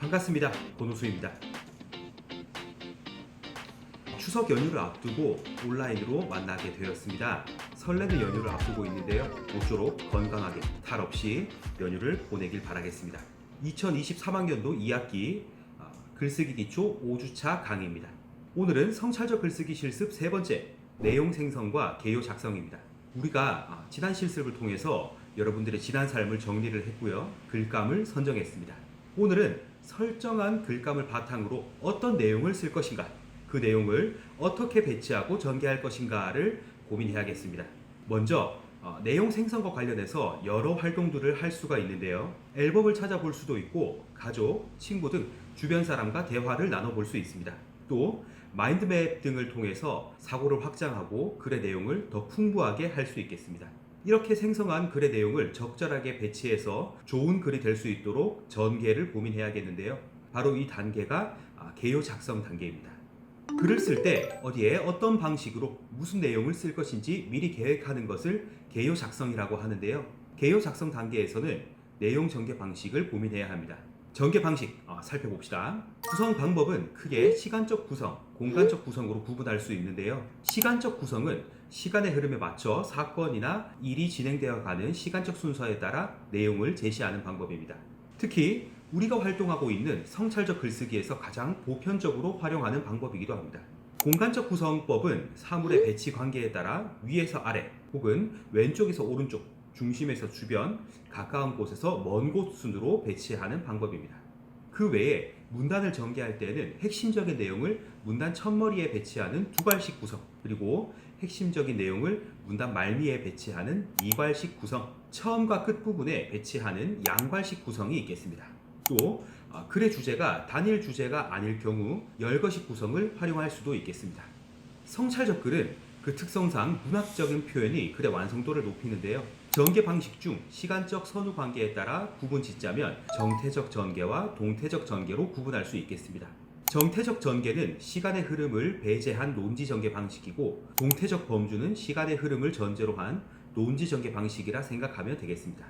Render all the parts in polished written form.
반갑습니다. 권호수입니다. 추석 연휴를 앞두고 온라인으로 만나게 되었습니다. 설레는 연휴를 앞두고 있는데요. 모쪼록 건강하게 탈 없이 연휴를 보내길 바라겠습니다. 2023학년도 2학기 글쓰기 기초 5주차 강의입니다. 오늘은 성찰적 글쓰기 실습 세 번째 내용 생성과 개요 작성입니다. 우리가 지난 실습을 통해서 여러분들의 지난 삶을 정리를 했고요. 글감을 선정했습니다. 오늘은 설정한 글감을 바탕으로 어떤 내용을 쓸 것인가, 그 내용을 어떻게 배치하고 전개할 것인가를 고민해야겠습니다. 먼저 내용 생성과 관련해서 여러 활동들을 할 수가 있는데요. 앨범을 찾아볼 수도 있고 가족, 친구 등 주변 사람과 대화를 나눠볼 수 있습니다. 또 마인드맵 등을 통해서 사고를 확장하고 글의 내용을 더 풍부하게 할 수 있겠습니다. 이렇게 생성한 글의 내용을 적절하게 배치해서 좋은 글이 될 수 있도록 전개를 고민해야겠는데요. 바로 이 단계가 개요 작성 단계입니다. 글을 쓸 때 어디에 어떤 방식으로 무슨 내용을 쓸 것인지 미리 계획하는 것을 개요 작성이라고 하는데요. 개요 작성 단계에서는 내용 전개 방식을 고민해야 합니다. 전개 방식 살펴봅시다. 구성 방법은 크게 시간적 구성, 공간적 구성으로 구분할 수 있는데요. 시간적 구성은 시간의 흐름에 맞춰 사건이나 일이 진행되어 가는 시간적 순서에 따라 내용을 제시하는 방법입니다. 특히 우리가 활동하고 있는 성찰적 글쓰기에서 가장 보편적으로 활용하는 방법이기도 합니다. 공간적 구성법은 사물의 배치 관계에 따라 위에서 아래 혹은 왼쪽에서 오른쪽, 중심에서 주변, 가까운 곳에서 먼 곳 순으로 배치하는 방법입니다. 그 외에 문단을 전개할 때는 핵심적인 내용을 문단 첫머리에 배치하는 두괄식 구성, 그리고 핵심적인 내용을 문단 말미에 배치하는 이괄식 구성, 처음과 끝부분에 배치하는 양괄식 구성이 있겠습니다. 또 글의 주제가 단일 주제가 아닐 경우 열거식 구성을 활용할 수도 있겠습니다. 성찰적 글은 그 특성상 문학적인 표현이 글의 완성도를 높이는데요. 전개 방식 중 시간적 선후 관계에 따라 구분 짓자면 정태적 전개와 동태적 전개로 구분할 수 있겠습니다. 정태적 전개는 시간의 흐름을 배제한 논지 전개 방식이고, 동태적 범주는 시간의 흐름을 전제로 한 논지 전개 방식이라 생각하면 되겠습니다.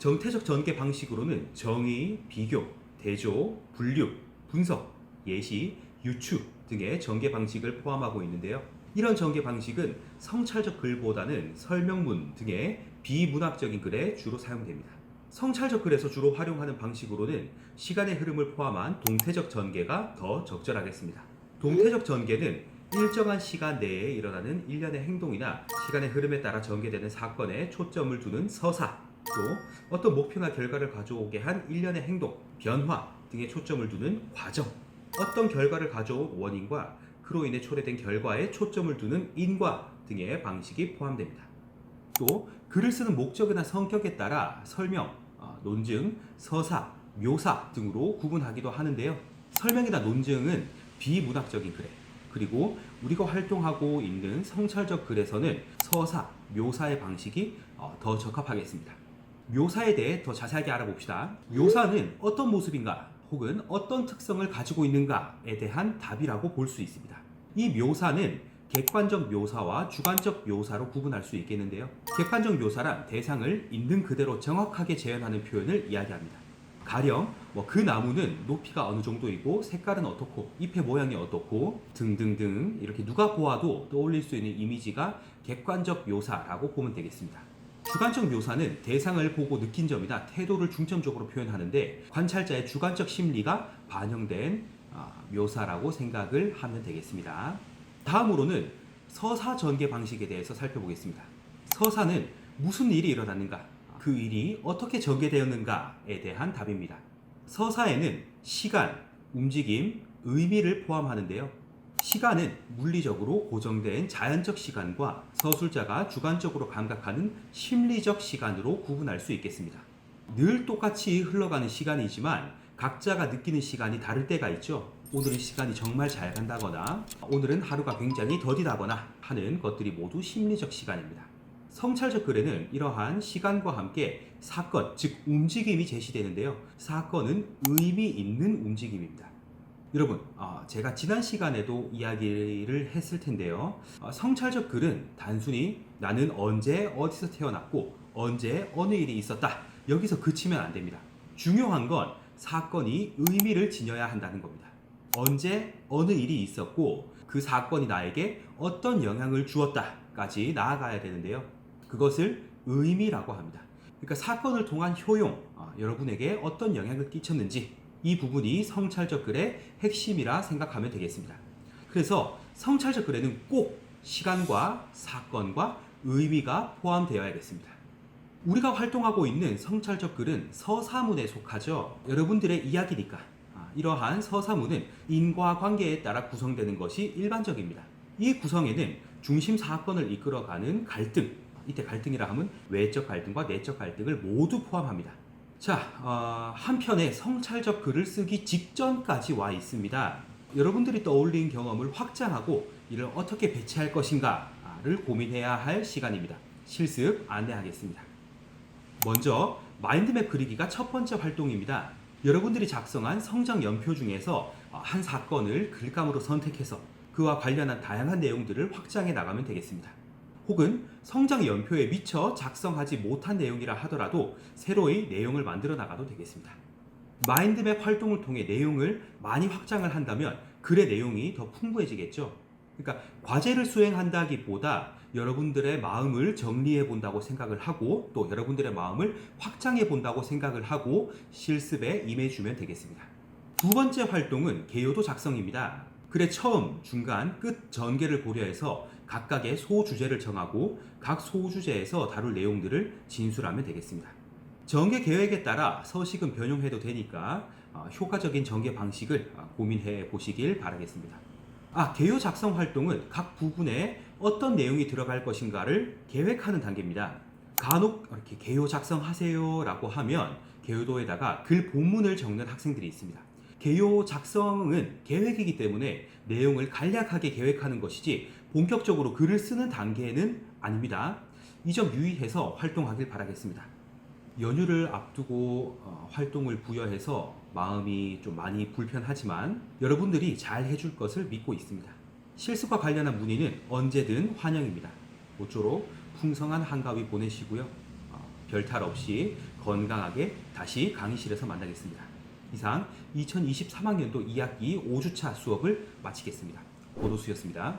정태적 전개 방식으로는 정의, 비교, 대조, 분류, 분석, 예시, 유추 등의 전개 방식을 포함하고 있는데요. 이런 전개 방식은 성찰적 글보다는 설명문 등의 비문학적인 글에 주로 사용됩니다. 성찰적 글에서 주로 활용하는 방식으로는 시간의 흐름을 포함한 동태적 전개가 더 적절하겠습니다. 동태적 전개는 일정한 시간 내에 일어나는 일련의 행동이나 시간의 흐름에 따라 전개되는 사건에 초점을 두는 서사, 또 어떤 목표나 결과를 가져오게 한 일련의 행동, 변화 등에 초점을 두는 과정, 어떤 결과를 가져온 원인과 그로 인해 초래된 결과에 초점을 두는 인과 등의 방식이 포함됩니다. 또 글을 쓰는 목적이나 성격에 따라 설명, 논증, 서사, 묘사 등으로 구분하기도 하는데요. 설명이나 논증은 비문학적인 글에, 그리고 우리가 활동하고 있는 성찰적 글에서는 서사, 묘사의 방식이 더 적합하겠습니다. 묘사에 대해 더 자세하게 알아봅시다. 묘사는 어떤 모습인가 혹은 어떤 특성을 가지고 있는가에 대한 답이라고 볼 수 있습니다. 이 묘사는 객관적 묘사와 주관적 묘사로 구분할 수 있겠는데요. 객관적 묘사란 대상을 있는 그대로 정확하게 재현하는 표현을 이야기합니다. 가령 그 나무는 높이가 어느 정도이고 색깔은 어떻고 잎의 모양이 어떻고 등등등, 이렇게 누가 보아도 떠올릴 수 있는 이미지가 객관적 묘사라고 보면 되겠습니다. 주관적 묘사는 대상을 보고 느낀 점이나 태도를 중점적으로 표현하는데 관찰자의 주관적 심리가 반영된 묘사라고 생각을 하면 되겠습니다. 다음으로는 서사 전개 방식에 대해서 살펴보겠습니다. 서사는 무슨 일이 일어났는가, 그 일이 어떻게 전개되었는가에 대한 답입니다. 서사에는 시간, 움직임, 의미를 포함하는데요. 시간은 물리적으로 고정된 자연적 시간과 서술자가 주관적으로 감각하는 심리적 시간으로 구분할 수 있겠습니다. 늘 똑같이 흘러가는 시간이지만 각자가 느끼는 시간이 다를 때가 있죠. 오늘은 시간이 정말 잘 간다거나 오늘은 하루가 굉장히 더디다거나 하는 것들이 모두 심리적 시간입니다. 성찰적 글에는 이러한 시간과 함께 사건, 즉 움직임이 제시되는데요. 사건은 의미 있는 움직임입니다. 여러분, 제가 지난 시간에도 이야기를 했을 텐데요. 성찰적 글은 단순히 나는 언제 어디서 태어났고 언제 어느 일이 있었다, 여기서 그치면 안 됩니다. 중요한 건 사건이 의미를 지녀야 한다는 겁니다. 언제 어느 일이 있었고 그 사건이 나에게 어떤 영향을 주었다까지 나아가야 되는데요. 그것을 의미라고 합니다. 그러니까 사건을 통한 효용, 여러분에게 어떤 영향을 끼쳤는지 이 부분이 성찰적 글의 핵심이라 생각하면 되겠습니다. 그래서 성찰적 글에는 꼭 시간과 사건과 의미가 포함되어야겠습니다. 우리가 활동하고 있는 성찰적 글은 서사문에 속하죠. 여러분들의 이야기니까 이러한 서사문은 인과관계에 따라 구성되는 것이 일반적입니다. 이 구성에는 중심 사건을 이끌어가는 갈등, 이때 갈등이라 하면 외적 갈등과 내적 갈등을 모두 포함합니다. 자, 한편에 성찰적 글을 쓰기 직전까지 와 있습니다. 여러분들이 떠올린 경험을 확장하고 이를 어떻게 배치할 것인가를 고민해야 할 시간입니다. 실습 안내하겠습니다. 먼저 마인드맵 그리기가 첫 번째 활동입니다. 여러분들이 작성한 성장 연표 중에서 한 사건을 글감으로 선택해서 그와 관련한 다양한 내용들을 확장해 나가면 되겠습니다. 혹은 성장 연표에 미처 작성하지 못한 내용이라 하더라도 새로이 내용을 만들어 나가도 되겠습니다. 마인드맵 활동을 통해 내용을 많이 확장을 한다면 글의 내용이 더 풍부해지겠죠. 그러니까 과제를 수행한다기보다 여러분들의 마음을 정리해 본다고 생각을 하고 또 여러분들의 마음을 확장해 본다고 생각을 하고 실습에 임해주면 되겠습니다. 두 번째 활동은 개요도 작성입니다. 글의 처음, 중간, 끝 전개를 고려해서 각각의 소주제를 정하고 각 소주제에서 다룰 내용들을 진술하면 되겠습니다. 전개 계획에 따라 서식은 변형해도 되니까 효과적인 전개 방식을 고민해 보시길 바라겠습니다. 개요 작성 활동은 각 부분에 어떤 내용이 들어갈 것인가를 계획하는 단계입니다. 간혹 이렇게 개요 작성하세요 라고 하면 개요도에다가 글 본문을 적는 학생들이 있습니다. 개요 작성은 계획이기 때문에 내용을 간략하게 계획하는 것이지 본격적으로 글을 쓰는 단계는 아닙니다. 이 점 유의해서 활동하길 바라겠습니다. 연휴를 앞두고 활동을 부여해서 마음이 좀 많이 불편하지만 여러분들이 잘 해줄 것을 믿고 있습니다. 실습과 관련한 문의는 언제든 환영입니다. 모쪼록 풍성한 한가위 보내시고요. 별탈 없이 건강하게 다시 강의실에서 만나겠습니다. 이상 2023학년도 2학기 5주차 수업을 마치겠습니다. 고도수였습니다.